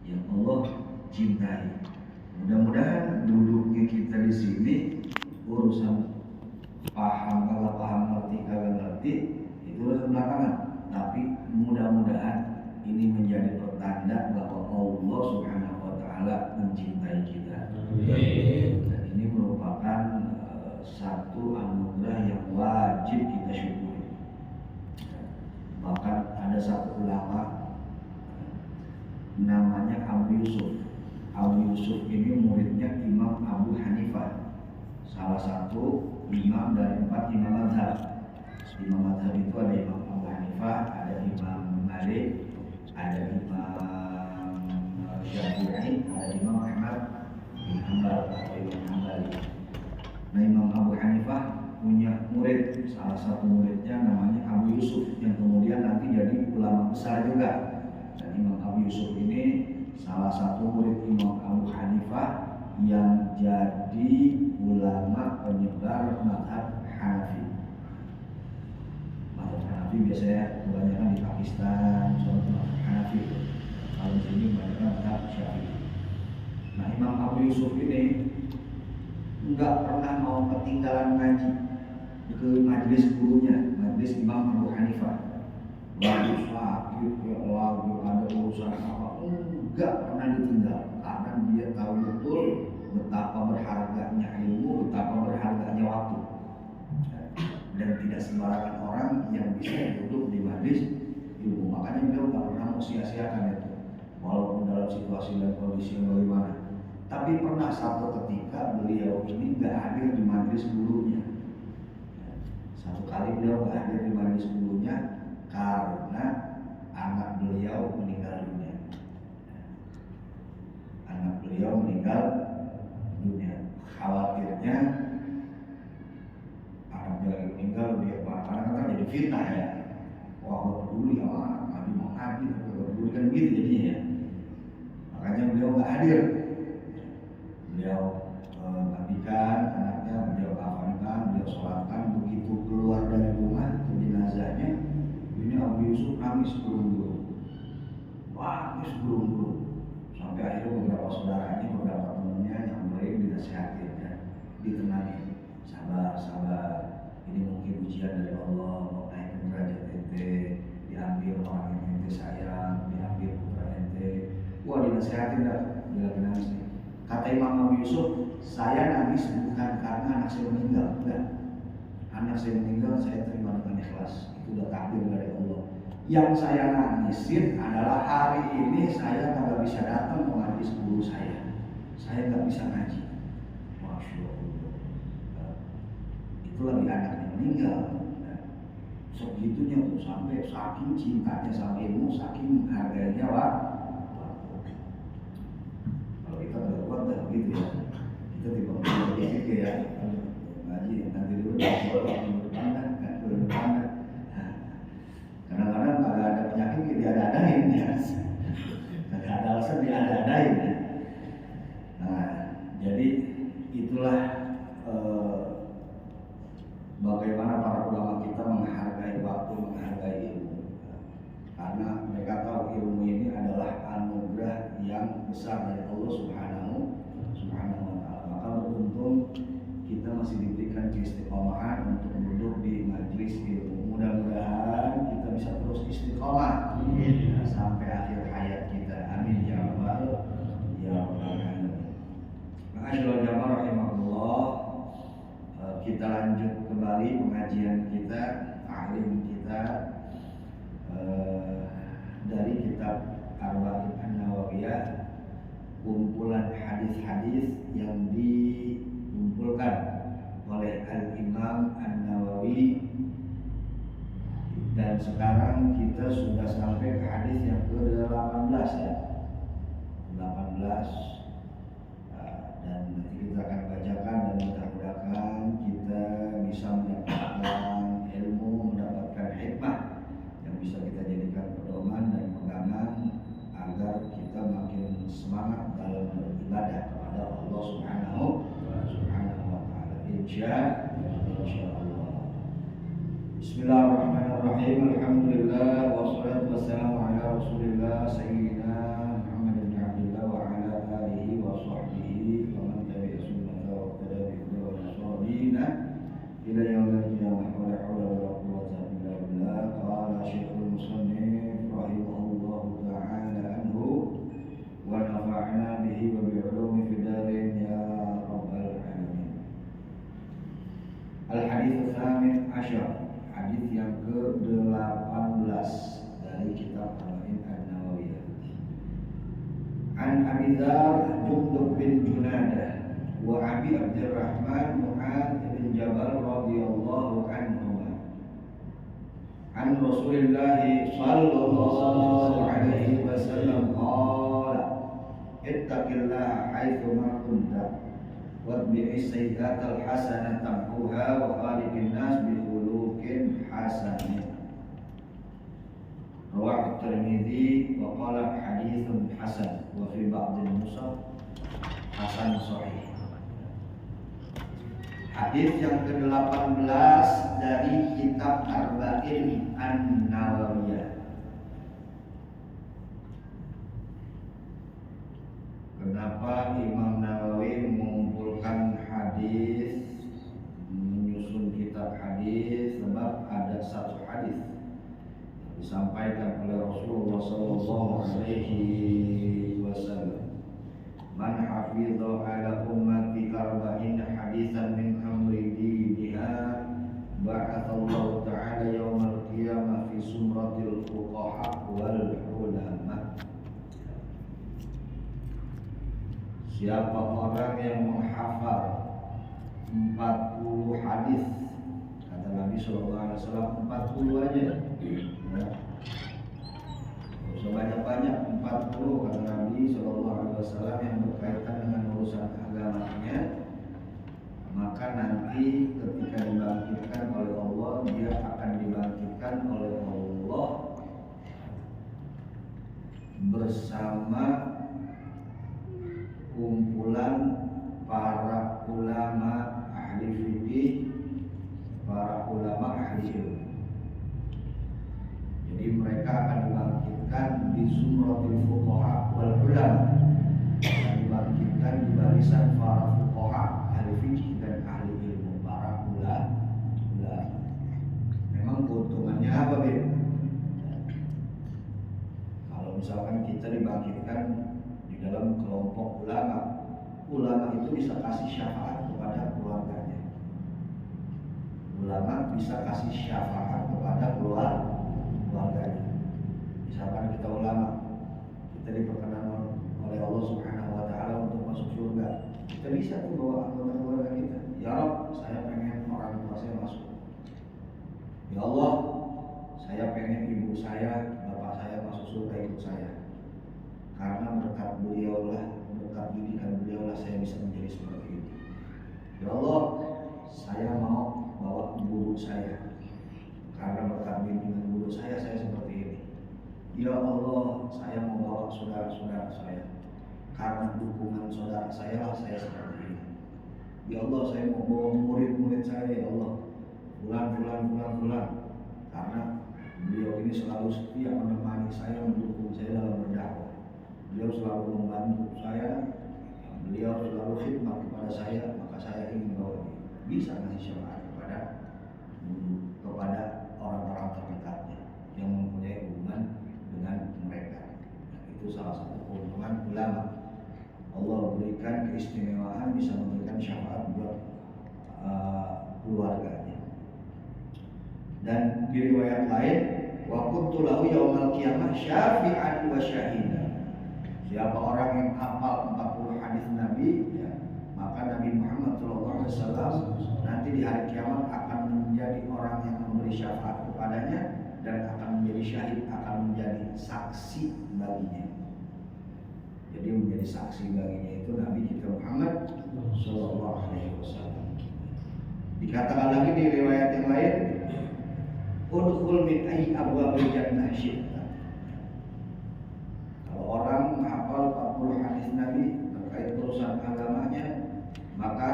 yang Allah cintai. Mudah-mudahan duduknya kita di sini urusan paham kagak paham, ngerti kagak ngerti itu urusan belakangan. Tapi mudah-mudahan ini menjadi pertanda bahwa Allah Subhanahu wa taala mencintai kita. Dan ini merupakan satu anugerah yang wajib kita syukuri. Bahkan ada satu ulama namanya Abu Yusuf. Abu Yusuf ini muridnya Imam Abu Hanifah, salah satu imam dari 4 imam mazhab. Imam mazhab itu ada Imam Abu Hanifah, ada Imam Malik, ada Imam Syafi'i, ada Imam Ahmad bin Hanbal atau Imam Hanbali. Nah, Imam Abu Hanifah punya murid, salah satu muridnya namanya Abu Yusuf yang kemudian nanti jadi ulama besar juga. Dan Imam Abu Yusuf ini salah satu murid Imam Abu Hanifah yang jadi ulama penyebar mazhab Hanafi. Mazhab Hanafi biasanya kebanyakan di Pakistan, contoh mazhab Hanafi. Kalau di sini kebanyakan mazhab Syafi'i. Nah, Imam Abu Yusuf ini enggak pernah mau ketinggalan ngaji ke majelis gurunya, majelis Imam Abu Hanifah. Lagi sakit, lagi ada urusan apa, enggak pernah ditinggal karena dia tahu betul betapa berharganya ilmu, betapa berharganya waktu. Dan tidak sembarangan orang yang bisa duduk di majelis ilmu. Makanya beliau enggak pernah mau sia-siakan itu, walaupun dalam situasi dan kondisi yang bagaimana. Tapi pernah satu ketika beliau ini nggak hadir di majelis gurunya. Satu kali beliau nggak hadir di majelis gurunya karena anak beliau meninggal dunia. Anak beliau meninggal dunia. Khawatirnya anaknya lagi meninggal, dia karena kan jadi fitnah ya. Wah, gak peduli sama anak, tadi mau ngaji, gak peduli kan gitu jadinya ya. Makanya beliau nggak hadir. Beliau mandikan anaknya, beliau kafankan, beliau sholatkan. Begitu keluar dari rumah ke jenazahnya, ini Abu Yusuf nangis berung-berung, nangis berung-berung. Sampai akhirnya beberapa saudaranya, beberapa temannya nyamperin, dinasihatin ya, ditenangin, sabar, ini mungkin ujian dari Allah, mau naikin derajat ente, diambil orang yang ente sayang, diambil putra ente. Wah, dinasihatin dah, dia lagi nangis nih. Kata Imam Abu Yusuf, saya nangis bukan karena anak saya meninggal, enggak. Anak saya meninggal saya terima dengan ikhlas, itu udah takdir dari Allah. Yang saya nangisin adalah hari ini saya nggak bisa datang ke majelis guru saya nggak bisa ngaji. Masya Allah, itu lagi anaknya meninggal. Segitunya tuh, sampai saking cintanya sama ilmu, saking harganya wah. Kalau kita nggak kuat dah gitu ya, kita tiba-tiba gitu ya, ngaji nanti dulu depan dah, depan dah. Kadang-kadang kalau ada penyakit dia ada-adain ya, nggak ada alasan dia ada-adain ya. Nah, jadi itulah bagaimana para ulama kita menghargai waktu, menghargai ilmu, karena mereka tahu ilmu ini adalah anugerah yang besar dari Allah Subhanahu wa Ta'ala. Maka beruntung kita masih diberikan keistiqomahan untuk duduk di majelis ilmu. Mudah-mudahan kita bisa terus istiqomah sampai akhir hayat kita. Amin ya rabbal alamin. Ma'asyiral jamaah rahimahullah, kita lanjut kembali pengajian kita, ta'lim kita dari kitab Arba'in An-Nawawiyah, kumpulan hadis-hadis yang dikumpulkan oleh Al-Imam An-Nawawi. Dan sekarang kita sudah sampai ke hadis yang ke-18 ya, 18. Dan nanti kita akan bacakan dan mudah-mudahan kita bisa mendapatkan ilmu, mendapatkan hikmah yang bisa kita jadikan pedoman dan pegangan agar kita makin semangat dalam beribadah kepada Allah Subhanahu wa Ta'ala. Insyaallah. Bismillahirrahmanirrahim. Alhamdulillah wassalatu wassalamu ala Rasulillah sayyidina Muhammad bin Abdullah Abi Dzar Jundub bin Junadah wa Abi Abdurrahman Mu'adz bin Jabal radhiyallahu anhuma an Rasulillah sallallahu alaihi wasallam qala ittaqillaha haitsu ma kunta watbi'is sayyi'atal hasanata tamhuha wa khaliqin nas bi khuluqin hasanin. Rawahu Tirmidzi wa qala haditsun hasan wa fi ba'd an-nusakh hasan sahih. Hadis yang ke-18 dari kitab Arba'in An-Nawawiyah. Kenapa Imam Nawawi mengumpulkan hadis, menyusun kitab hadis? Sebab ada satu hadis disampaikan oleh Rasulullah sallallahu alaihi wasallam, man hafidha ala ummati arba'in hadisan min amri diniha ba'athallahu ta'ala yawmal qiyamah fi sumratil fuqaha wal ulama. Siapa orang yang menghafal 40 hadis, kata Nabi sallallahu alaihi wasallam, 40 aja. Sebanyak-banyak 40 kata Nabi sallallahu alaihi wasallam yang berkaitan dengan urusan agamanya, maka nanti ketika dibangkitkan oleh Allah, dia akan dibangkitkan oleh Allah bersama kumpulan para ulama ahli fikih, para ulama ahli ilmu. Jadi mereka akan dibangkitkan di zumratil fuqaha wal ulama, akan dibangkitkan di barisan para fuqaha, ahli fikih dan ahli ilmu, para ulama. Memang keuntungannya apa, Beb? Kalau misalkan kita dibangkitkan di dalam kelompok ulama, ulama itu bisa kasih syafaat kepada keluarganya. Ulama bisa kasih syafaat kepada keluarganya. Misalkan kita ulama, kita diperkenan oleh Allah Subhanahu wa taala untuk masuk surga, kita bisa tuh bawa anggota keluarga kita. Ya Rabb, saya pengen orang tua saya masuk. Ya Allah, saya pengen ibu saya, bapak saya masuk surga ikut saya. Karena berkat beliau lah, berkat didikan beliau lah saya bisa menjadi seperti ini. Ya Allah, saya mau bawa guru saya. Karena berkat bimbingan guru saya seperti ini. Ya Allah, saya mau bawa saudara-saudara saya. Karena dukungan saudara saya lah saya seperti ini. Ya Allah, saya mau bawa murid-murid saya. Ya Allah, bulan. Karena beliau ini selalu setia menemani saya, mendukung saya dalam berdakwah. Beliau selalu membantu saya. Beliau selalu khidmat kepada saya. Maka saya ingin bawa dia. Bisa ngasih syafaat kepada orang-orang terdekatnya yang mempunyai hubungan dengan mereka. Nah, itu salah satu keuntungan ulama. Allah berikan keistimewaan bisa memberikan syafaat buat keluarganya. Dan di riwayat lain, wa kuntu lahu yaumal qiyamah syafi'an wa syahida. Siapa orang yang hafal 40 hadis Nabi, ya, maka Nabi Muhammad SAW nanti di hari kiamat akan menjadi orang yang memberi syafaat kepadanya dan akan menjadi syahid, akan menjadi saksi baginya. Jadi menjadi saksi baginya itu Nabi kita Muhammad SAW. Dikatakan lagi di riwayat yang lain, udkhul min ayyi abwabil jannah syi'ta. Kalau orang menghafal 40 hadis Nabi terkait urusan agamanya, maka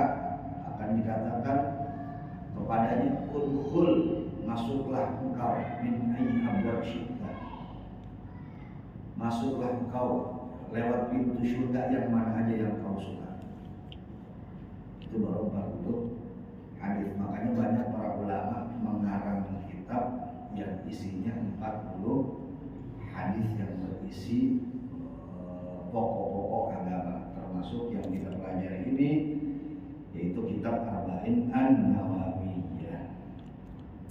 akan dikatakan kepadanya, udkhul, masuklah engkau, min ayyi abwab syi'ta, masuklah engkau lewat pintu surga yang mana aja yang kau suka. Itu baru 40 hadis. Makanya banyak para ulama mengarang kitab yang isinya 40 hadis yang berisi pokok-pokok agama, termasuk yang kita pelajari ini, yaitu kitab Arba'in An-Nawawiyah.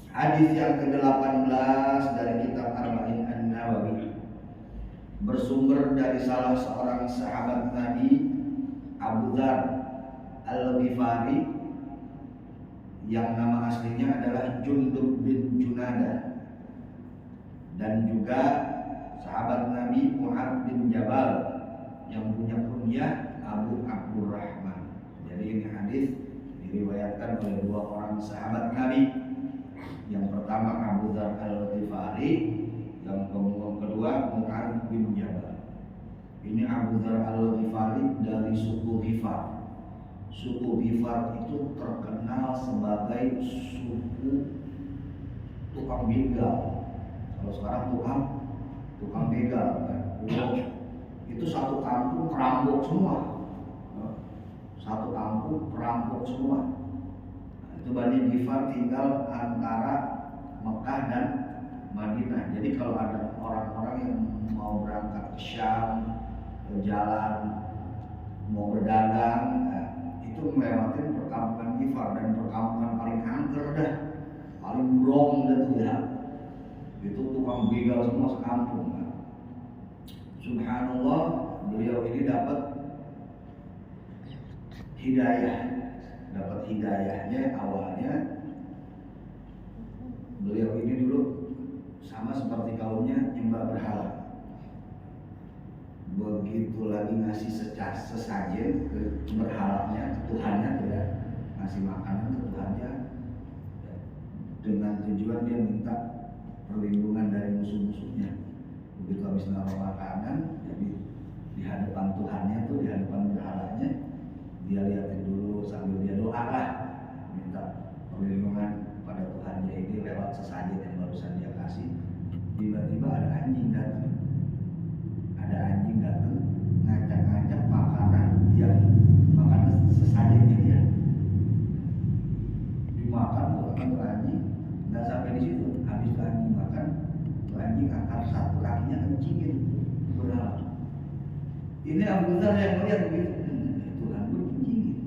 Hadis yang ke-18 dari kitab Arba'in An-Nawawi. bersumber dari salah seorang sahabat Nabi, Abu Dzar Al-Ghifari, yang nama aslinya adalah Jundub bin Junadah, dan juga sahabat Nabi Mu'adz bin Jabal yang punya kunyah Abu Abdurrahman. Jadi ini hadis diriwayatkan oleh dua orang sahabat Nabi. Yang pertama Abu Dzar Al-Ghifari, yang kedua Mu'adz bin Jabal. Ini Abu Dzar Al-Ghifari dari suku Ghifar. Suku Ghifar itu terkenal sebagai suku tukang begal. Kalau sekarang tukang begal, itu satu kampung perampok semua. Satu kampung perampok semua. Itu Bani Ghifar tinggal antara Mekah dan Madinah. Jadi kalau ada orang-orang yang mau berangkat ke Syam, ke jalan, mau berdagang, itu melewati perkampungan Ghifar, dan perkampungan paling angker dah, paling brong dah tuh ya. Itu tukang begal semua sekampung. Subhanallah, beliau ini dapat hidayahnya awalnya. Beliau ini dulu sama seperti kaumnya nyembah berhala. Begitu lagi ngasih sesajen ke berhalanya, ke Tuhannya tuh ya, ngasih makanan ke Tuhannya, dengan tujuan dia minta perlindungan dari musuh-musuhnya. Begitu habis naruh makanan, jadi di hadapan Tuhannya tuh, di hadapan berhalanya, dia liatin dulu sambil dia doa lah, minta perlindungan pada Tuhannya ini lewat sesajen yang barusan dia kasih. Tiba-tiba ada anjing datang. Ngajak-ngajak makanan sesajennya dia dimakan tuh anjing. Nggak sampai di situ, habis itu anjing makan, tuh anjing angkat satu kakinya kencingin berhala. Ini Abu Dzar yang melihat begitu, Tuhan gue kencingin.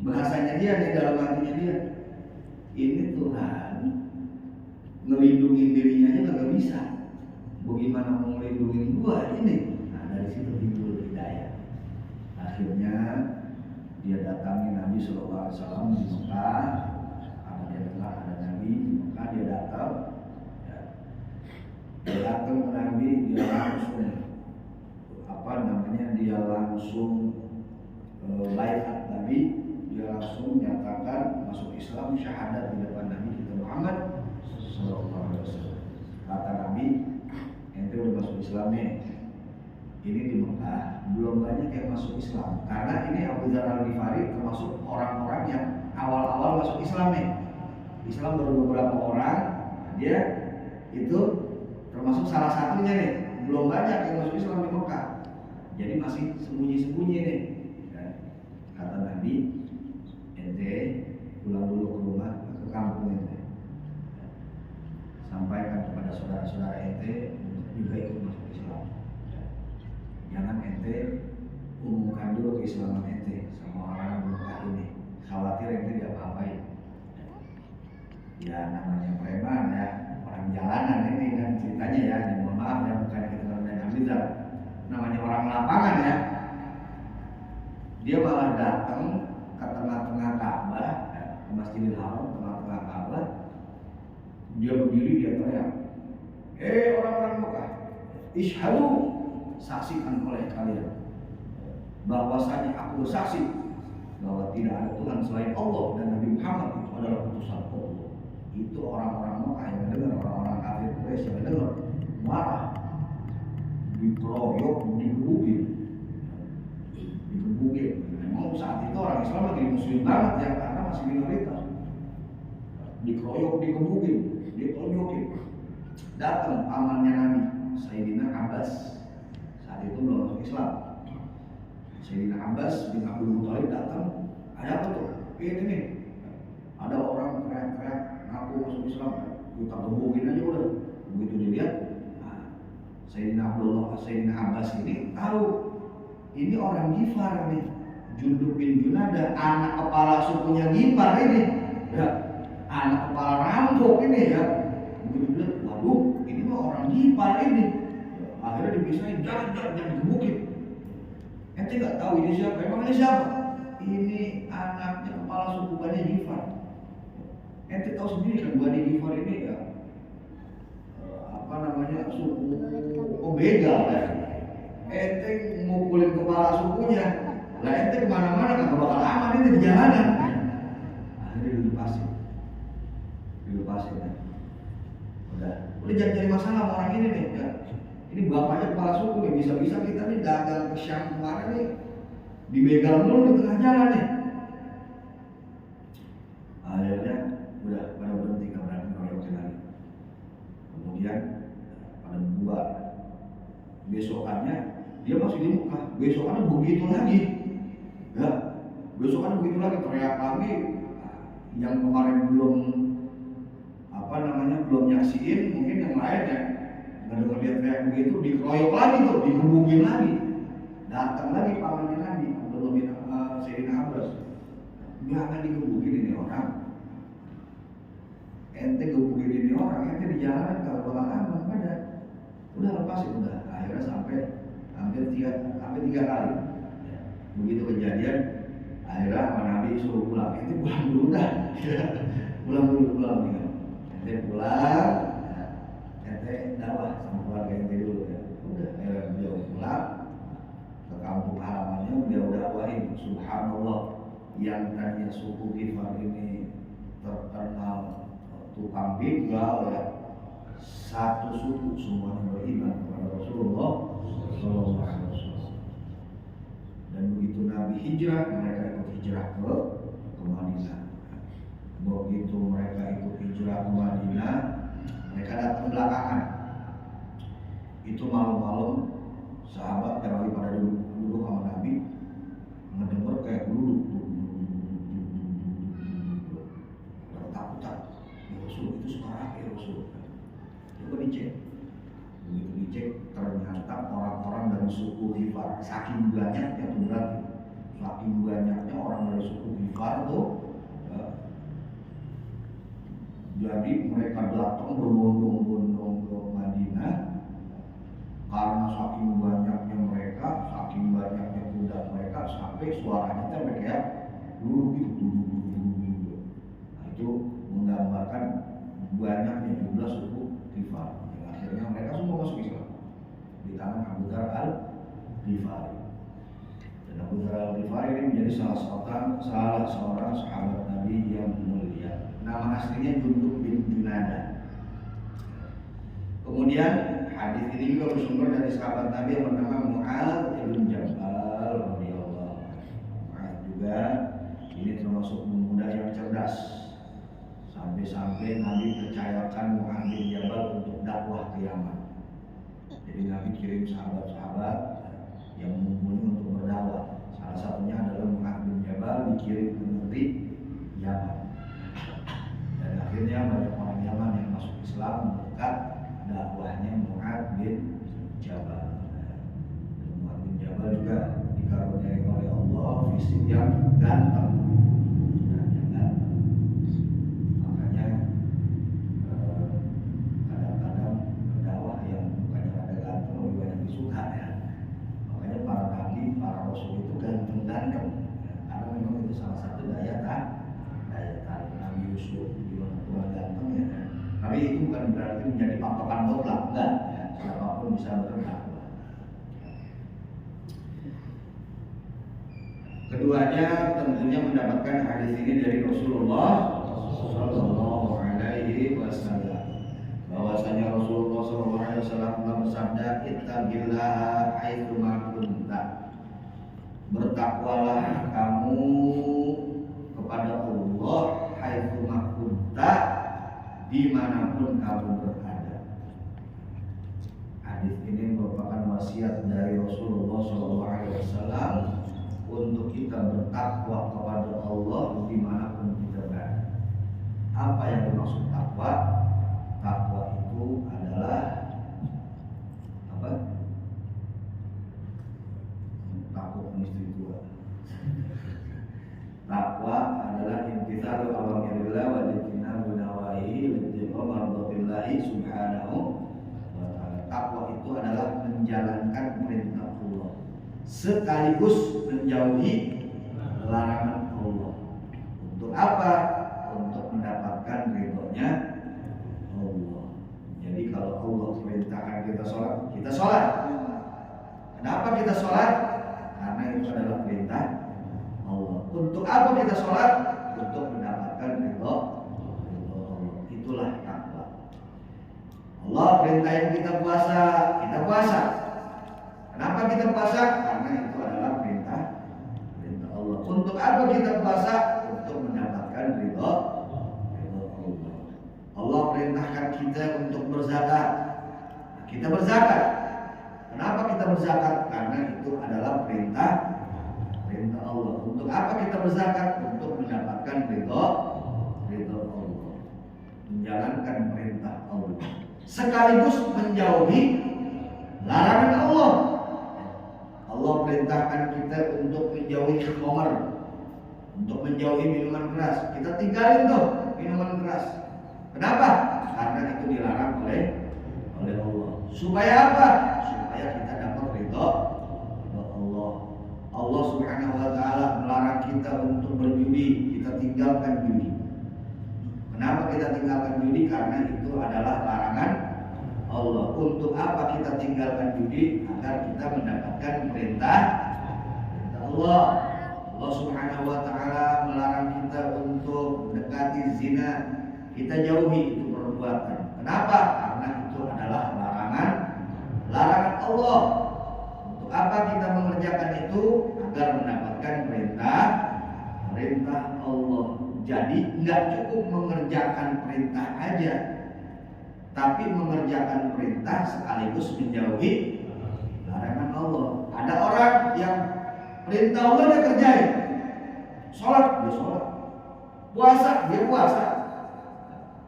Bahasanya dia nih, dalam hatinya dia, ini Tuhan ngelindungin dirinya aja nggak bisa, bagaimana mau melindungi gua ini? Nah, dari situ timbul hidayah. Akhirnya dia datangi Nabi SAW di Mekah. Karena dia dengar ada Nabi di Mekah, dia datang. Ya. Dia datang ke Nabi, dia langsung dia langsung baiat Nabi, dia langsung menyatakan masuk Islam, syahadat di depan Nabi kita Muhammad Sallallahu Alaihi Wasallam. Kata Nabi, ente udah masuk Islam nih. Ini di Mekah belum banyak yang masuk Islam, karena ini Abu Dzar Al-Ghifari termasuk orang-orang yang awal-awal masuk Islam nih. Islam baru beberapa orang, dia itu termasuk salah satunya nih. Belum banyak yang masuk Islam di Mekah, jadi masih sembunyi-sembunyi nih. Kata Nabi, ente pulang dulu ke rumah, ke kampung ente, sampaikan kepada saudara-saudara ente untuk juga ikut masuk Islam. Jangan ente umumkan dulu keislaman ente sama orang-orang di Mekah ini, khawatir ente diapa-apain. Ya namanya preman ya, orang jalanan ini kan ceritanya ya, mohon maaf ya, bukan kita namanya Abu Dzar, namanya orang lapangan ya. Dia malah datang ke tengah-tengah Ka'bah, ke Masjidil Haram, tengah-tengah Ka'bah. Dia berdiri, dia teriak, orang-orang Mekah, isyhadu, saksikan oleh kalian bahwasanya aku bersaksi bahwa tidak ada Tuhan selain Allah dan Nabi Muhammad itu adalah utusan Allah. Itu orang-orang Mekah yang dengar, orang-orang kafir Quraisy yang dengar, marah, dikeroyok, digebukin. Memang saat itu orang Islam lagi muslim banget ya, karena masih minoritas. Dikeroyok, digebukin, ditonjokin. Datang pamannya Nabi, Sayyidina Abbas. Saat itu belum masuk Islam. Sayyidina Abbas bin Abdul Muthalib datang. Ada apa tuh? Ini nih, ada orang teriak-teriak ngaku masuk Islam. Kita gebukin aja udah. Begitu dilihat, Sayyidina Abbas ini tahu ini orang Ghifar nih, Jundub bin Junadah, anak kepala sukunya Ghifar ini, ya, anak kepala rampok ini ya. Begitu dilihat, waduh, ini mah orang Ghifar ini. Akhirnya dipisahin, jangan digebukin. Ente nggak tahu ini siapa? Emang ini siapa? Ini anaknya kepala suku Bani Gifar. Ente tahu sendiri kan Bani Gifar ini ya suku Omega kan. Ente ngumpulin kepala sukunya, lah ente kemana-mana kagak bakal aman ini di jalanan. Akhirnya dilepasin kan. Udah jangan cari masalah sama orang ini nih ya. Ini bapaknya kepala suku nih, bisa-bisa kita nih dagang ke Syam kemarin nih dibegal dulu di tengah jalan nih. Akhirnya udah pada berhenti, nggak berani ngeroyokin lagi. Kemudian pada bubar. Besokannya dia masih di muka, besokannya begitu lagi ya, besokannya begitu lagi, teriak lagi. Yang kemarin belum belum nyaksiin, mungkin yang lain ya nggak dengar dia teriak begitu, dikeroyok lagi tuh, digebukin lagi. Datang lagi pamannya Nabi Abdullah bin Sayyidina Abbas, jangan digebukin ini orang, ente gebukin ini orang, ente di jalanan kalau bakal aman. Udah lepasin, udah. Akhirnya sampai hampir tiga kali. Begitu kejadian, akhirnya sama Nabi suruh pulang. Ente pulang dulu dah. pulang nih. Ente pulang, ente dakwah sama keluarga ente dulu ya. Udah, akhirnya beliau pulang ke kampung halamannya, beliau dakwahin. Subhanallah, yang tadinya suku Gifar ini terkenal tukang begal ya, satu suku semuanya beriman kepada Rasulullah SAW. Dan begitu Nabi hijrah, mereka ikut hijrah ke Madinah. Begitu mereka ikut hijrah ke Madinah, mereka datang belakangan. Itu malam-malam sahabat terawih pada duduk sama Nabi, ngedenger kayak duduk takut-takut. Ya Rasul, itu suara ya Rasul. Coba dicek. Begitu dicek, ternyata orang-orang dari suku Gifar. Saking banyaknya tuh berarti, saking banyaknya orang dari suku Gifar tuh ya. Jadi mereka datang berbondong-bondong ke Madinah. Karena saking banyaknya mereka, saking banyaknya kuda mereka, sampai suaranya sampai kayak dulu gitu. Nah, itu menggambarkan banyaknya jumlah suku Gifar. Akhirnya mereka semua masuk Islam di tangan Abu Dzar al-Ghifari. Dan Abu Dzar al-Ghifari ini menjadi salah seorang sahabat Nabi yang mulia. Nama aslinya Jundub bin Junada. Kemudian hadis ini juga bersumber dari sahabat Nabi yang bernama Mu'adz bin Jabal radhiyallahu anhu. Mu'adz juga ini termasuk pemuda yang cerdas. Sampai-sampai Nabi percayakan Mu'adz bin Jabal untuk dakwah ke Yaman. Jadi Nabi kirim sahabat-sahabat yang mumpuni untuk berdakwah. Salah satunya adalah Mu'adz bin Jabal dikirim ke negeri Yaman. Dan akhirnya banyak orang Yaman yang masuk Islam berkat dakwahnya Mu'adz bin Jabal. Dan Mu'adz bin Jabal juga dikaruniai oleh Allah fisik yang ganteng. Tapi itu bukan berarti menjadi patokan mutlak, enggak ya, siapapun bisa berdakwah. Keduanya tentunya mendapatkan hadis ini dari Rasulullah Sallallahu Alaihi Wasallam, bahwasanya Rasulullah Sallallahu Alaihi Wasallam bersabda, ittaqillaha haitsu ma kunta, bertakwalah kamu kepada Allah haitsu ma kunta, dimanapun kamu berada. Hadis ini merupakan wasiat dari Rasulullah SAW untuk kita bertakwa kepada Allah dimanapun kita berada. Apa yang dimaksud takwa? Takwa itu adalah apa? Takut istri tua. Takwa adalah imtithalu awamirillah wa ijtinabu nawahi lillahi subhanahu wa ta'ala. Takwa itu adalah menjalankan perintah Allah sekaligus menjauhi larangan Allah. Untuk apa? Untuk mendapatkan ridhonya Allah. Jadi kalau Allah perintahkan kita sholat, kita sholat. Kenapa kita sholat? Karena itu adalah perintah Allah. Untuk apa kita sholat? Untuk mendapatkan ridho Allah. Itulah takwa. Allah perintahin kita puasa, kita puasa. Kenapa kita puasa? Karena itu adalah perintah Allah. Untuk apa kita puasa? Untuk mendapatkan ridho Allah. Allah perintahkan kita untuk berzakat. Kita berzakat. Kenapa kita berzakat? Karena itu adalah perintah Allah. Untuk apa kita berzakat? Untuk mendapatkan ridho Allah. Menjalankan perintah Allah. Sekaligus menjauhi larangan Allah. Allah perintahkan kita untuk menjauhi khamar, untuk menjauhi minuman keras. Kita tinggalin tuh minuman keras. Kenapa? Karena itu dilarang oleh Allah. Supaya apa? Supaya kita dapat ridho Allah. Allah Subhanahu wa taala melarang kita untuk berjudi, kita tinggalkan judi. Kenapa kita tinggalkan judi? Karena itu adalah larangan Allah. Untuk apa kita tinggalkan judi? Agar kita mendapatkan perintah Allah. Allah Subhanahu wa taala melarang kita untuk mendekati zina. Kita jauhi itu perbuatan. Kenapa? Karena itu adalah larangan Allah. Untuk apa kita mengerjakan itu? Agar mendapatkan perintah Allah. Jadi nggak cukup mengerjakan perintah aja, tapi mengerjakan perintah sekaligus menjauhi larangan Allah. Ada orang yang perintah Allah dia kerjain, sholat dia sholat, puasa dia puasa,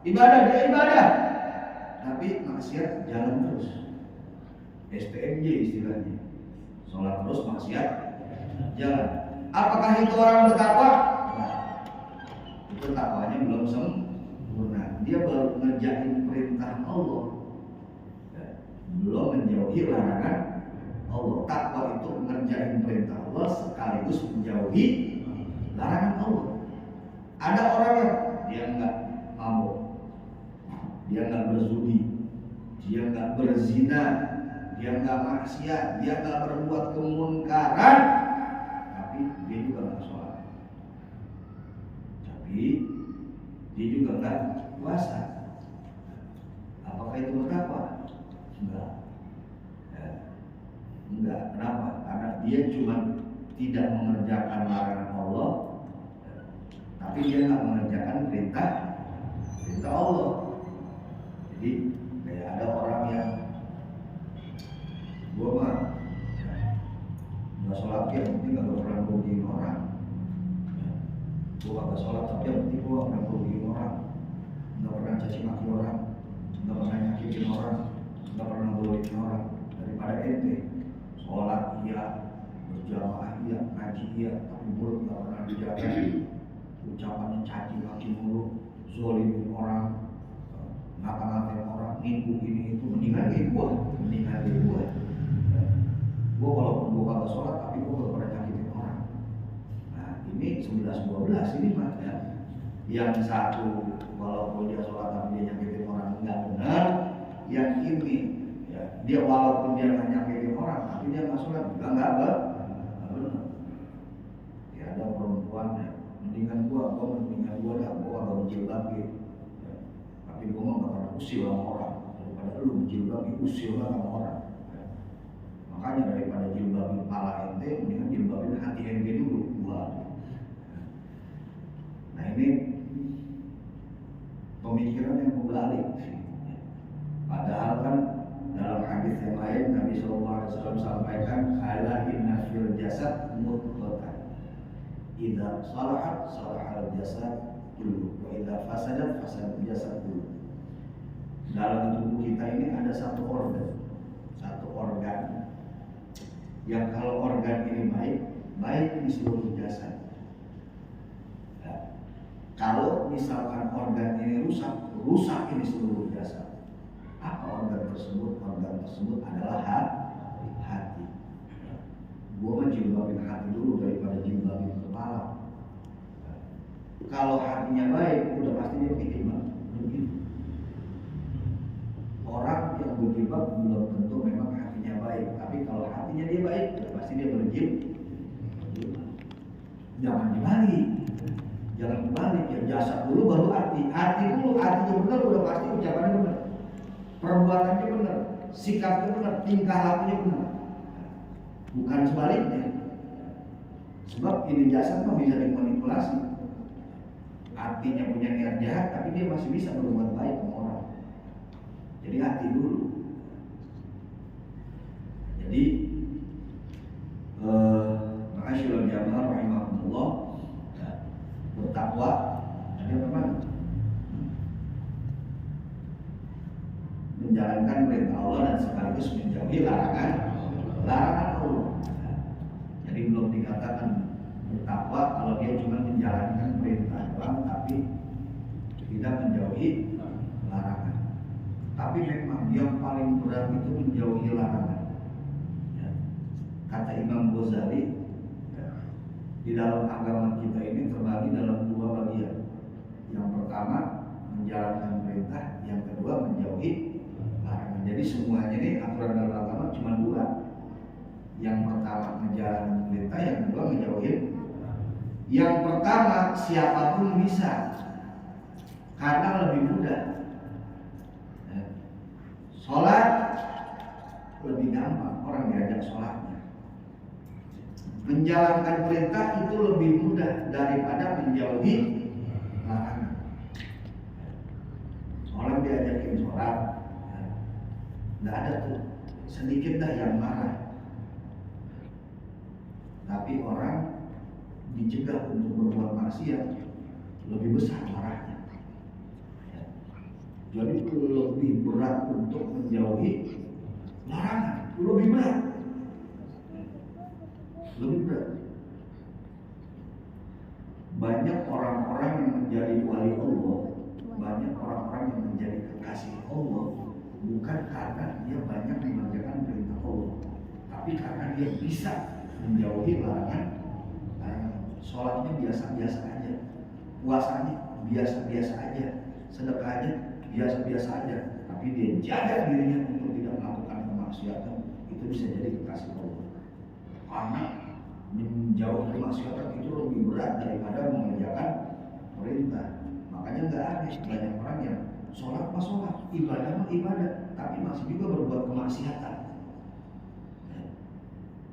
ibadah dia ibadah, tapi maksiat jalan terus. STMJ istilahnya, sholat terus maksiat jalan. Apakah itu orang bertakwa? Nah, itu takwanya belum sempurna. Dia baru ngerjain perintah Allah, belum menjauhi larangan Allah. Takwa itu ngerjain perintah Allah sekaligus menjauhi larangan Allah. Ada orang yang dia nggak mabuk, dia nggak berzudi, dia nggak berzina, dia nggak maksiat, dia nggak berbuat kemunkaran, tapi dia juga nggak sholat, tapi dia juga nggak puasa. Apakah itu bertakwa? Enggak. Enggak. Kenapa? Karena dia cuma tidak mengerjakan larangan Allah, tapi dia nggak mengerjakan perintah Allah. Jadi kayak ada orang yang gua mah nggak sholat, yang penting nggak pernah merugiin orang. Gua nggak sholat, tapi yang penting gua nggak pernah merugiin orang, nggak pernah caci maki orang, nggak pernah nyakitin orang, nggak pernah ngolikin orang. Daripada ente sholat iya, berjamaah iya, ngaji iya, tapi mulut nggak pernah dijaga, ucapannya caci maki mulu, zolimin orang, ngata-ngatain orang, nipu ini itu. Mendingan kayak gua. Gua walaupun gua kagak sholat, tapi gua nggak pernah nyakitin orang. Nah ini 11-12 ini mah ya. Yang satu walaupun dia sholat tapi dia nyakitin orang, nggak benar. Yang ini ya, dia walaupun dia nggak nyakitin orang tapi dia nggak sholat juga nggak benar. Ya ada perempuan ya, mendingan gua dah, gua nggak berjilbab gitu ya. Tapi gua nggak pernah usil sama orang, daripada lu berjilbab usil sama orang ya. Makanya daripada jilbabin kepala ente, mendingan jilbabin hati ente dulu buat. Nah ini pemikiran yang kebalik. Padahal kan dalam hadis yang lain Nabi SAW sampaikan, ala inna fil jasad mudghatan, idza salahat salahal jasad kullu, wa idza fasadat fasadal jasad kullu. Dalam tubuh kita ini ada satu organ yang kalau organ ini baik di seluruh jasad. Ya. Kalau misalkan organ ini rusak ini seluruh jasad. Apa organ tersebut? Organ tersebut adalah hati. Gua menjilbabin hati dulu daripada jilbabin kepala. Kalau hatinya baik, udah pasti dia pakai jilbab. Begitu. Orang yang berjilbab belum tentu memang hatinya baik, tapi kalau hatinya dia baik, udah pasti dia berjilbab. Jangan dibalik. Jangan dibalik, ya jasad dulu baru hati. Hati dulu, hatinya benar, udah pasti ucapannya benar. Perbuatannya benar, sikapnya benar, tingkah lakunya benar. Bukan sebaliknya. Sebab ini jasad mah bisa dimanipulasi. Hatinya punya niat jahat, tapi dia masih bisa berbuat baik sama orang. Jadi hati dulu. Jadi ma'asyiral jamaah rahimahumullah, bertakwa ada apa? Menjalankan perintah Allah dan sekaligus menjauhi larangan Allah. Jadi belum dikatakan bertakwa kalau dia cuma menjalankan perintah doang tapi tidak menjauhi larangan. Tapi memang yang paling berat itu menjauhi larangan. Ya. Kata Imam Ghazali, di dalam agama kita ini terbagi dalam dua bagian. Yang pertama menjalankan perintah, yang kedua menjauhi larangan. Jadi semuanya ini aturan dalam agama cuma dua. Yang pertama menjalankan perintah, yang kedua menjauhi. Yang pertama siapapun bisa, karena lebih mudah. Sholat lebih gampang, orang diajak sholatnya. Menjalankan perintah itu lebih mudah daripada menjauhi larangan. Orang diajakin sholat, nggak ada tuh, sedikit dah yang marah. Tapi orang dicegah untuk berbuat maksiat, lebih besar marahnya. Jadi lebih berat untuk menjauhi larangan, lebih berat. Banyak orang-orang yang menjadi wali Allah, banyak orang-orang yang menjadi kekasih Allah, bukan karena dia banyak mengerjakan perintah Allah, tapi karena dia bisa menjauhi larangan. Sholatnya biasa-biasa aja, puasanya biasa-biasa aja, sedekahnya biasa-biasa aja, tapi dia jaga dirinya untuk tidak melakukan kemaksiatan. Itu bisa jadi kekasih Allah. Karena menjauh kemaksiatan itu lebih berat daripada mengerjakan perintah. Makanya nggak aneh banyak orang yang sholat mah sholat, ibadah mah ibadah, tapi masih juga berbuat kemaksiatan.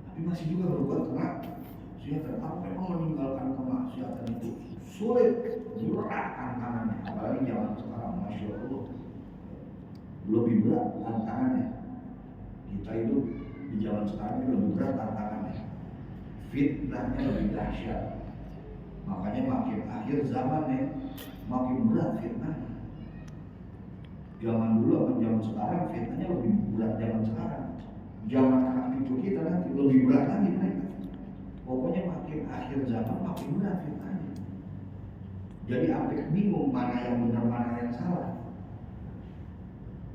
Tapi masih juga berbuat kemaksiatan. Apa memang meninggalkan kemaksiatan itu sulit, berat tantangannya, apalagi zaman sekarang, masya Allah, lebih berat tantangannya. Kita hidup di zaman sekarang ini lebih berat tantangannya, fitnahnya lebih dahsyat. Makanya makin akhir zamannya makin berat fitnahnya. Zaman dulu sama zaman sekarang fitnahnya lebih berat zaman sekarang. Zaman anak cucu kita nanti lebih berat lagi mereka. Pokoknya makin akhir zaman makin berat fitnahnya. Jadi sampai bingung mana yang benar mana yang salah.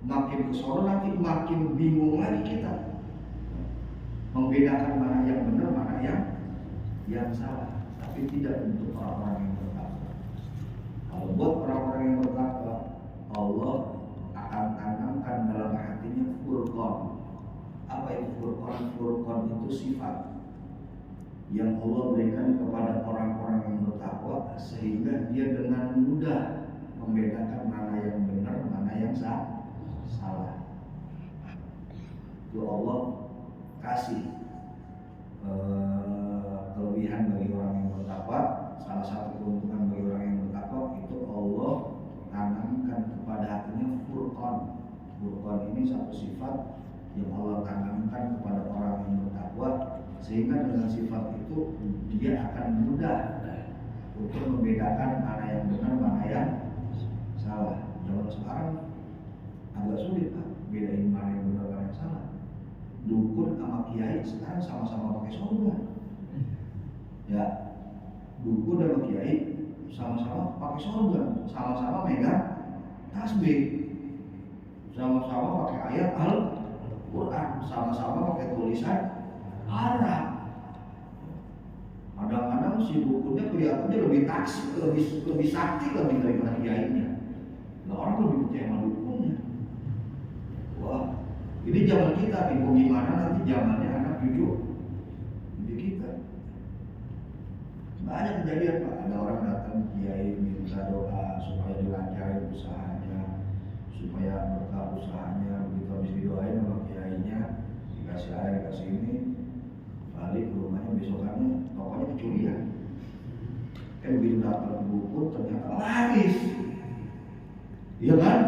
Makin kesana nanti makin bingung lagi kita membedakan mana yang benar mana yang salah. Tapi tidak untuk orang-orang yang bertakwa. Kalau buat orang-orang yang bertakwa, Allah akan tanamkan dalam hatinya furqan. Apa itu furqan? Furqan itu sifat yang Allah berikan kepada orang-orang yang bertakwa, sehingga dia dengan mudah membedakan mana yang benar, mana yang salah. Itu Allah kasih kelebihan bagi orang yang bertakwa. Salah satu keuntungan bagi orang yang bertakwa itu Allah tanamkan kepada hatinya furqan. Furqan ini satu sifat yang Allah tanamkan kepada orang yang bertakwa, sehingga dengan sifat itu dia akan mudah untuk membedakan mana yang benar mana yang salah. Zaman sekarang agak sulit Pak bedain mana yang benar mana yang salah. Dukun sama kiai sekarang sama-sama pakai sorban. Ya, dukun sama kiai sama-sama pakai sorban, sama-sama megang tasbih. sama-sama pakai ayat Al-Quran, sama-sama pakai tulisan Arab. Kadang-kadang si dukunnya kelihatannya lebih taksi, lebih sakti lebih daripada kiainya. Nah, orang lebih percaya sama dukunnya. Wah, ini zaman kita nih, bagaimana nanti zamannya anak cucu kita. Banyak kejadian Pak, ada orang datang kiai minta doa supaya dilancarin usahanya, supaya berkah usahanya. Begitu habis didoain sama kiainya, dikasih air, dikasih ini, balik ke rumahnya besokannya tokonya kecurian. Begitu dapat buku ternyata laris. Iya kan?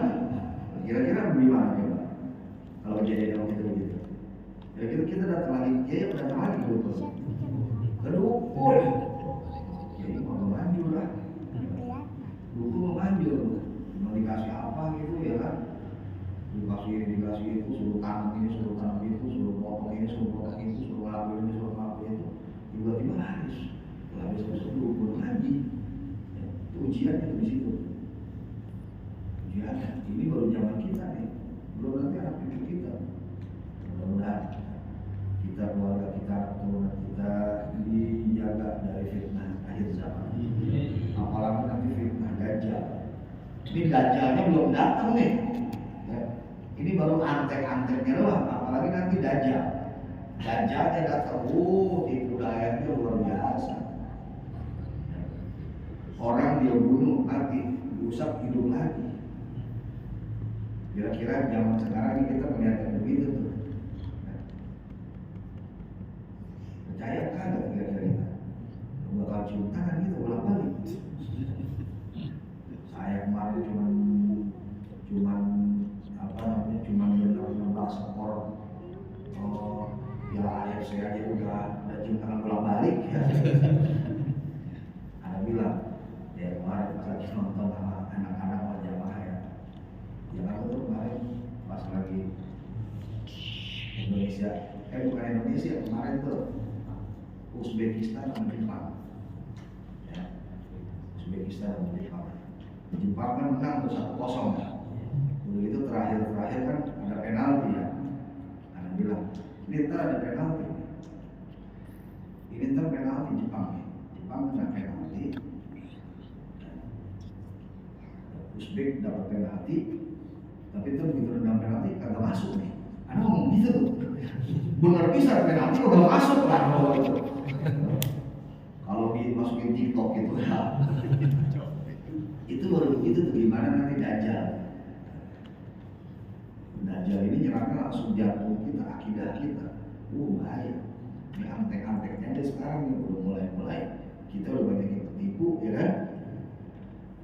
Kira-kira bagaimana coba kalau kejadian kalau kita begitu? Kira-kira kita datang lagi, kiai datang lagi ke dukun. Kiai mau memanjur lah. Dukun memanjur, mau dikasih apa gitu ya kan? Dikasih ini, dikasih itu, suruh tanam ini, suruh tanam itu, suruh potong ini, suruh potong itu, suruh ngelakuin ini, suruh ngelakuin itu. Tiba-tiba laris. Habis itu dukun lagi. Itu ujiannya di situ. Ujiannya ini baru zaman kita nih, belum nanti anak cucu kita. Mudah-mudahan kita, keluarga kita, keturunan kita dijaga dari fitnah akhir zaman. Apalagi nanti fitnah Dajjal. Ini Dajjalnya belum datang nih. Ya. Ini baru antek-anteknya doang. Apalagi nanti Dajjal. Dajjalnya datang, tipu dayanya luar biasa. Orang dia bunuh mati, diusap hidup lagi. Kira-kira zaman sekarang ini kita melihat yang begitu tuh. Percaya kagak kira-kira kita? Bakal cium tangan gitu bolak-balik. Saya kemarin cuman apa namanya, cuman benar-benar skor. Ya ayah saya aja udah cium tangan bolak-balik ya. Ada bilang ya kemarin pas lagi nonton sama anak-anak sama jamaah ya. Yang aku tuh kemarin pas lagi Indonesia, bukan Indonesia, kemarin tuh Uzbekistan sama Jepang. Ya, Uzbekistan sama Jepang. Jepang kan menang tuh 1-0 ya. Udah itu terakhir kan ada penalti ya. Anak bilang, ini ntar ada penalti. Ini ntar penalti Jepang nih. Jepang kena penalti. Uzbek dapat penalti, tapi itu begitu rendang penalti kagak masuk nih. Anak ngomong gitu tuh. Bener bisa penalti udah masuk lah kalau itu. Kalau dimasukin TikTok gitu ya. Itu baru begitu tuh, gimana nanti Dajjal. Dajjal ini nyerangnya langsung jantung kita, akidah kita. Bahaya. Ini antek-anteknya aja sekarang nih, udah mulai-mulai. Kita udah banyak yang ketipu ya kan.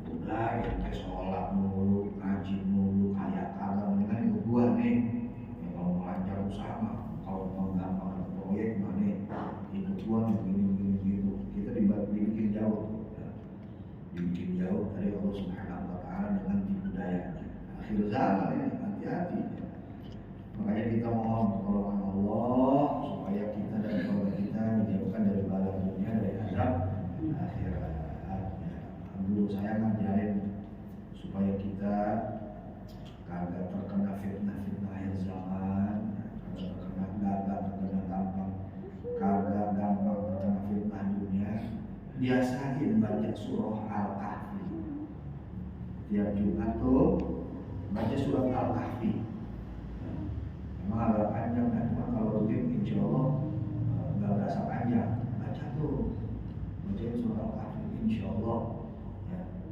Udah ya sholat mulu, ngaji mulu, kayak kagak, mendingan ikut gua nih. Ya kalau mau lancar usaha mah, kalau mau gampang proyek mah nih, ikut gua nih, begini gitu. Kita dibikin jauh, ya. Dibikin jauh dari Allah Subhanahu Wa Taala dengan tipu dayanya. Akhir zaman ini hati-hati. Makanya kita mohon pertolongan Allah supaya kita dan keluarga kita dijauhkan dari bala dunia, dari azab akhirat. Dulu saya ngajarin supaya kita kagak terkena fitnah akhir zaman, kagak terkena gampang terkena fitnah dunia. Biasain baca surah Al-Kahfi. Tiap Jumat tuh baca surah Al-Kahfi. Memang agak panjang kan, cuma kalau rutin insya Allah nggak berasa panjang. Baca tuh, baca surah Al-Kahfi, insya Allah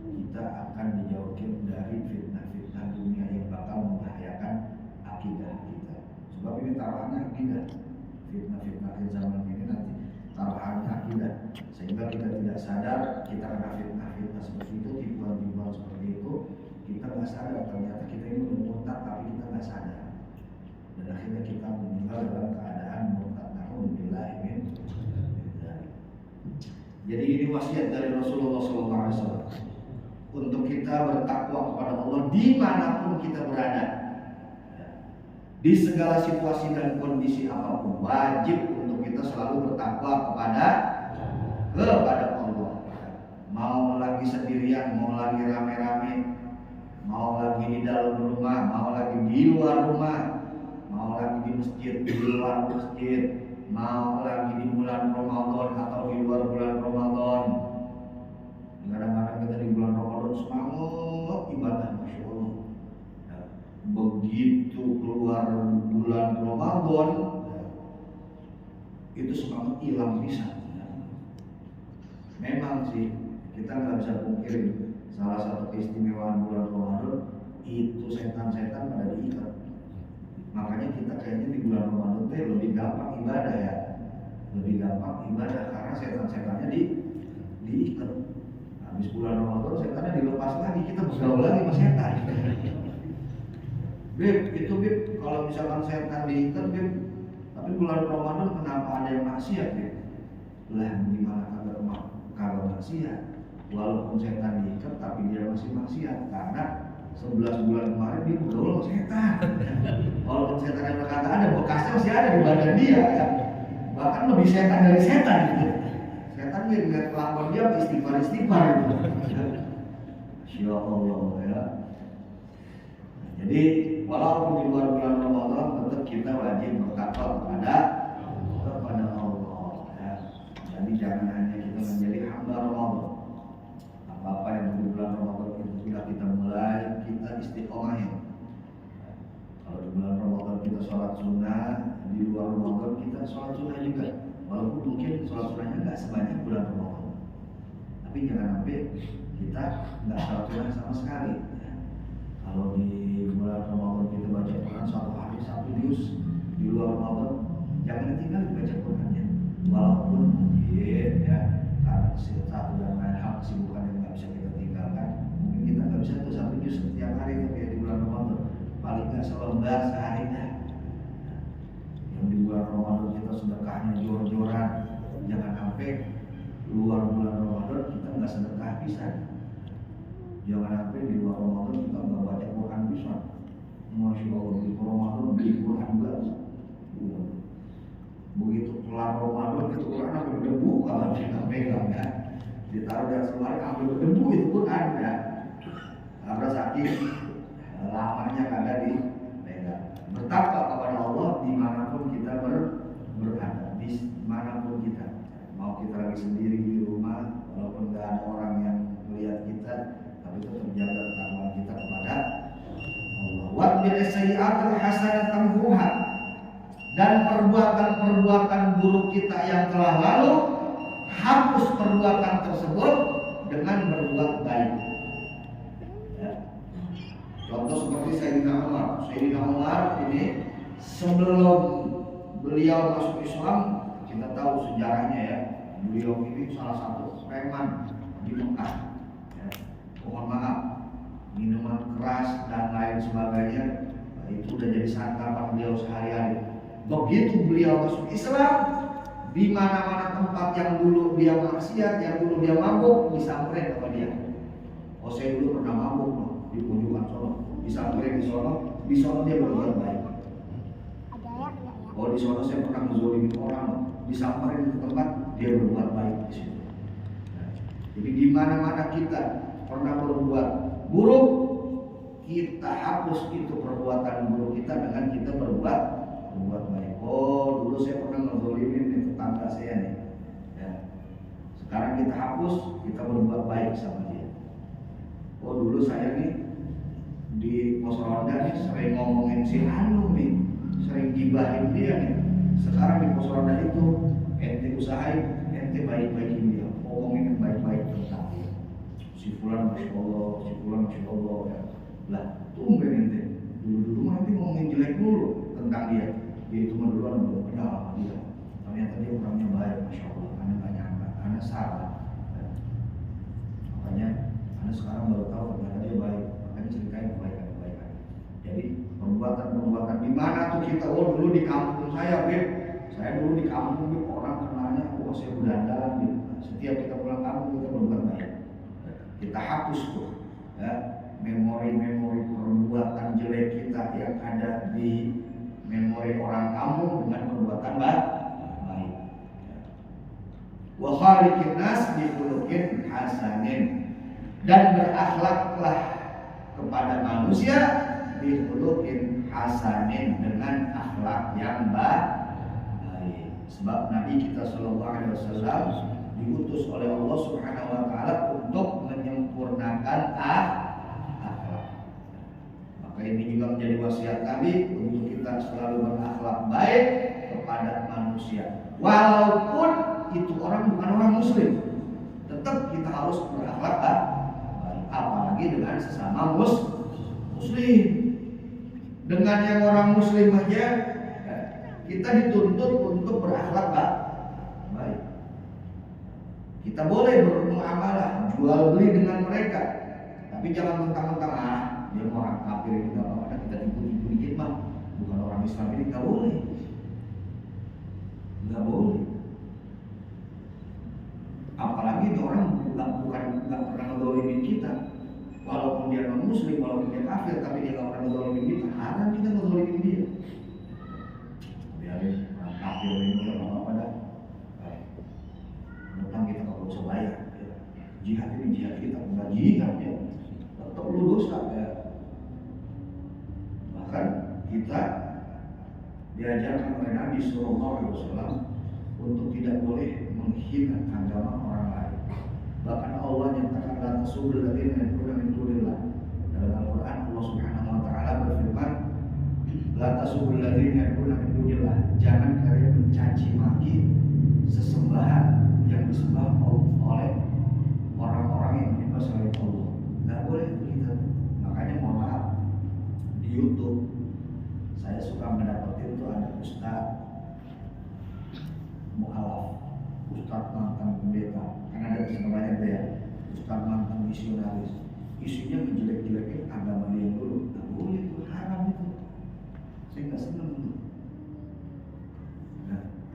kita akan dijauhkan dari fitnah-fitnah dunia yang bakal membahayakan akidah kita. Sebab ini taruhannya akidah. Fitnah-fitnah akhir zaman ini nanti taruhannya akidah. Sehingga kita tidak sadar kita kena fitnah-fitnah seperti itu, tipuan-tipuan seperti itu. Kita nggak sadar ternyata kita ini udah murtad tapi kita nggak sadar. Dan akhirnya kita meninggal dalam keadaan murtad. Na'udzubillah min dzalik. Jadi ini wasiat dari Rasulullah SAW. Untuk kita bertakwa kepada Allah dimanapun kita berada, di segala situasi dan kondisi apapun, wajib untuk kita selalu bertakwa kepada Allah. Mau lagi sendirian, mau lagi rame-rame, mau lagi di dalam rumah, mau lagi di luar rumah, mau lagi di masjid, di luar masjid, mau lagi di bulan Ramadan atau di luar bulan Ramadan. Kadang-kadang kita di bulan Ramadan semangat ibadah, Masya Allah. Begitu keluar bulan Ramadan, itu semangat hilang bisa. Memang sih kita nggak bisa pungkiri salah satu keistimewaan bulan Ramadan itu setan-setan pada diikat. Makanya kita kayaknya di bulan Ramadan itu lebih gampang ibadah ya, lebih gampang ibadah karena setan-setannya diikat. Habis bulan Ramadan setannya dilepas lagi, kita bergaul lagi sama setan. Beb, itu Beb, kalau misalkan setan diikat Beb, tapi bulan Ramadan kenapa ada yang maksiat Beb? Lah gimana kagak maksiat? Walaupun setan diikat tapi dia masih maksiat karena 11 bulan kemarin dia bergaul sama setan. Walaupun setan yang berkata ada, bekasnya masih ada di badan dia ya. Bahkan lebih setan dari setan gitu. Setan dia ngeliat kelakuan dia istighfar gitu. Masya Allah ya. Jadi walaupun di luar bulan Ramadan tetap kita wajib bertakwa kepada Allah ya. Jadi jangan hanya kita menjadi hamba Ramadan. Apa-apa yang di bulan Ramadan itu sudah kita mulai, kita istiqomahin. Kalau di bulan Ramadan kita sholat sunnah, di luar Ramadan kita sholat sunnah juga. Walaupun mungkin sholat sunnahnya nggak sebanyak bulan Ramadan, tapi jangan sampai kita nggak sholat sunnah sama sekali. Kalau di bulan Ramadan kita baca Quran satu hari satu juz, di luar Ramadan jangan ditinggal baca Qurannya. Walaupun mungkin ya karena satu dan lain hal kesibukan yang nggak bisa kita tinggalkan, mungkin kita nggak bisa tuh satu juz setiap hari tapi ya di bulan Ramadan paling nggak selembar sehari dah. Yang di bulan Ramadan kita sedekahnya jor-joran, jangan sampai luar bulan Ramadan kita nggak sedekah pisan. Jangan sampai di luar Ramadan kita nggak baca Quran pisan. Masya Allah, di Ramadan beli Quran baru. Begitu kelar Ramadan itu Quran sampai berdebu kalau kita pegang ya. Ditaruh di atas lemari sampai berdebu itu Quran ya. Karena saking lamanya kagak dipegang. Bertakwa kepada Allah dimanapun kita berada, dimanapun kita. Mau kita lagi sendiri di rumah, walaupun nggak ada orang yang melihat kita, tapi tetap jaga ketakwaan kita kepada Allah. Wabil sayyi'atil hasanat tamhuha, dan perbuatan-perbuatan buruk kita yang telah lalu hapus perbuatan tersebut dengan berbuat baik. Ya. Contoh seperti Sayyidina Umar. Sayyidina Umar ini sebelum beliau masuk Islam, kita tahu sejarahnya ya. Beliau ini salah satu preman di Mekah. Ya. Mohon maaf, minuman keras dan lain sebagainya itu udah jadi santapan beliau sehari-hari. Begitu beliau masuk Islam, di mana-mana tempat yang dulu dia maksiat, yang dulu dia mabuk, disamperin sama dia. Oh saya dulu pernah mabuk loh, di Punjukan sono, disamperin di sono dia berbuat baik. Oh di sono saya pernah menzolimi orang loh, disamperin ke tempat dia berbuat baik di situ. Nah, jadi di mana-mana kita pernah berbuat buruk, kita hapus itu perbuatan buruk kita dengan kita berbuat baik. Oh dulu saya pernah menzolimin nih tetangga saya nih ya. Sekarang kita hapus, kita berbuat baik sama dia. Oh dulu saya nih di pos ronda nih sering ngomongin si Anu nih, sering gibahin dia nih. Sekarang di pos ronda itu ente usahain, ente baik-baikin dia, ngomongin baik-baik tentang dia. Si Fulan Masya Allah, si Fulan Masya Allah ya. Lah tumben ente, dulu mah ente ngomongin jelek dulu tentang dia. Dia itu duluan belum kenal sama dia. Ternyata dia orangnya baik, Masya Allah. Anda gak nyangka, Anda salah. Makanya Anda sekarang baru tahu ternyata dia baik. Makanya ceritain kebaikan-kebaikan. Jadi perbuatan-perbuatan di mana tuh kita? Oh dulu di kampung saya, Beb. Saya dulu di kampung, Beb. Orang kenalnya, oh saya berandalan, Beb. Setiap kita pulang kampung kita berbuat baik. Kita hapus tuh, ya, memori-memori perbuatan jelek kita yang ada di memori orang kampung dengan perbuatan baik. Wa khaliqin nas bi khuluqin hasanin, dan berakhlaklah kepada manusia bihulukin hasanin, dengan akhlak yang baik. Sebab Nabi kita sallallahu alaihi wasallam diutus oleh Allah Subhanahu wa taala untuk menyempurnakan akhlak. Maka ini juga menjadi wasiat Nabi untuk kita selalu berakhlak baik kepada manusia. Walaupun itu orang bukan orang muslim, tetap kita harus berakhlak baik, apalagi dengan sesama muslim. Dengan yang orang muslim aja kita dituntut untuk berakhlak baik. Kita boleh bermuamalah, jual beli dengan mereka, tapi jangan mentang-mentang dia orang kafir ini nggak apa-apa, kita tipu-tipu dikit mah, bukan orang Islam ini, nggak boleh. Apalagi itu orang nggak pernah ngedolimin kita, walaupun dia non muslim, walaupun dia kafir, tapi dia nggak pernah ngedolimin kita, haram kita ngedolimin dia. Biarin orang kafir ini nggak apa-apa dah. Tentang kita kalau usah bayar, jihad ini jihad kita, bukan jihad ya, tetap lu dosa ya. Bahkan kita diajarkan oleh Nabi Sallallahu Alaihi Wasallam untuk tidak boleh menghina agama orang lain. Bahkan Allah nyatakan la tasubul ladzina yad'una min dunillah. Dalam Al-Qur'an Allah Subhanahu wa taala berfirman, la tasubul ladzina yad'una min dunillah. Jangan kalian mencaci maki sesembahan yang disembah oleh orang-orang yang menyembah selain Allah. Nggak boleh itu kita. Makanya mohon maaf, di YouTube saya suka mendapatkan itu ada ustaz mu'alaf, ustaz mantan pendeta, kan ada di banyak ya, ustaz mantan misionaris, isunya menjelek-jelekin agama dia yang dulu. Nggak boleh, itu haram itu. Saya nggak seneng itu.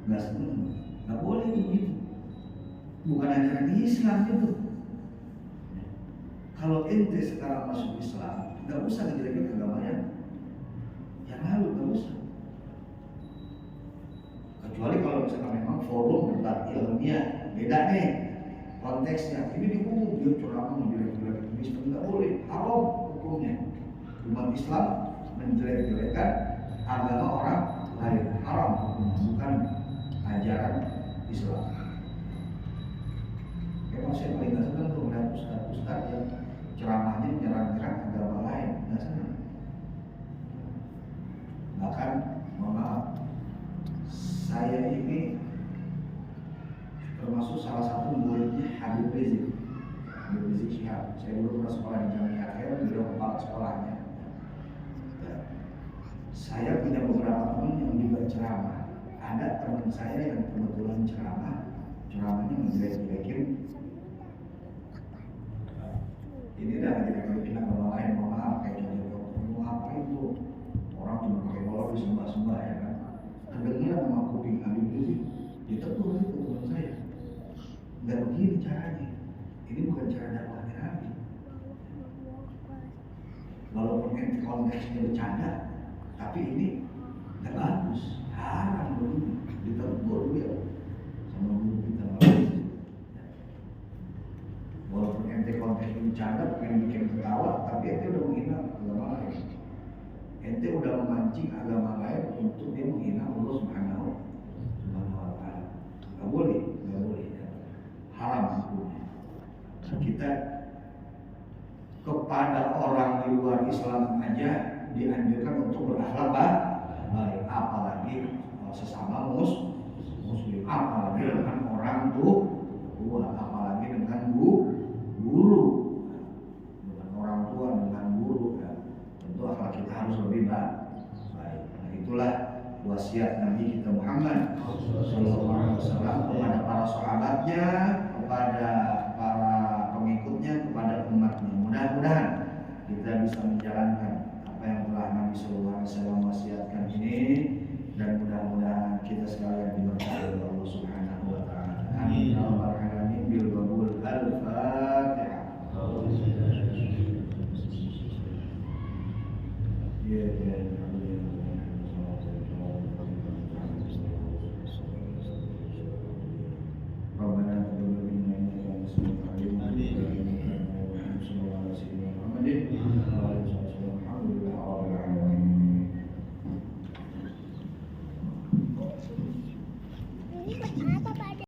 Nggak seneng, nggak boleh itu gitu. Bukan ajaran Islam itu. Kalau ente sekarang masuk Islam, nggak usah ngejelekin agamanya yang lalu, nggak usah. Kecuali kalau misalkan memang forum debat ilmiah, beda nih konteksnya. Ini di hukum dia ceramah menjelek-jelekan Islam, nggak boleh, haram hukumnya. Umat Islam menjelek-jelekan agama orang lain, haram hukumnya, bukan ajaran Islam. Memang saya paling nggak senang tuh melihat ustaz-ustaz yang ceramahnya nyerang-nyerang agama lain, nggak senang. Bahkan mohon maaf, saya ini termasuk salah satu muridnya Habib Rizik Syihab. Saya dulu pernah sekolah di Jamiah Akhir, beliau kepala sekolahnya. Saya punya beberapa teman yang juga ceramah. Ada teman saya yang kebetulan ceramahnya menjelek-jelekin ini dah jadi agama lain, mohon maaf, kayak contoh mau apa itu orang cuma pakai kolor disembah-sembah ya kan, kedengeran sama kuping Habib Rizik, ditegur itu teman saya, nggak begini caranya, ini bukan cara dakwahnya Nabi. Walaupun konteksnya bercanda, tapi ini nggak bagus, haram begini, ditegur dia sama guru kita. Walaupun ente konten bercanda, pengen bikin ketawa, tapi ente udah menghina agama lain. Ente udah memancing agama lain untuk dia menghina Allah Subhanahu wa taala. Nggak boleh ya. Haram hukumnya. Kita kepada orang di luar Islam aja dianjurkan untuk berakhlak baik, apalagi sesama muslim, apalagi dengan orang tua, apalagi dengan guru, dengan orang tua, dengan guru ya. Tentu akhlak kita harus lebih baik. Nah, itulah wasiat Nabi kita Muhammad sallallahu alaihi wasallam kepada para sahabatnya, kepada para pengikutnya, kepada umatnya. Mudah-mudahan kita bisa menjalankan apa yang telah Nabi sallallahu alaihi wasallam wasiatkan ini, dan mudah-mudahan kita sekalian diberkahi oleh Allah Subhanahu wa taala. Amin ya rabbal alamin. Bil qabul. Al-Fatihah. Yeah.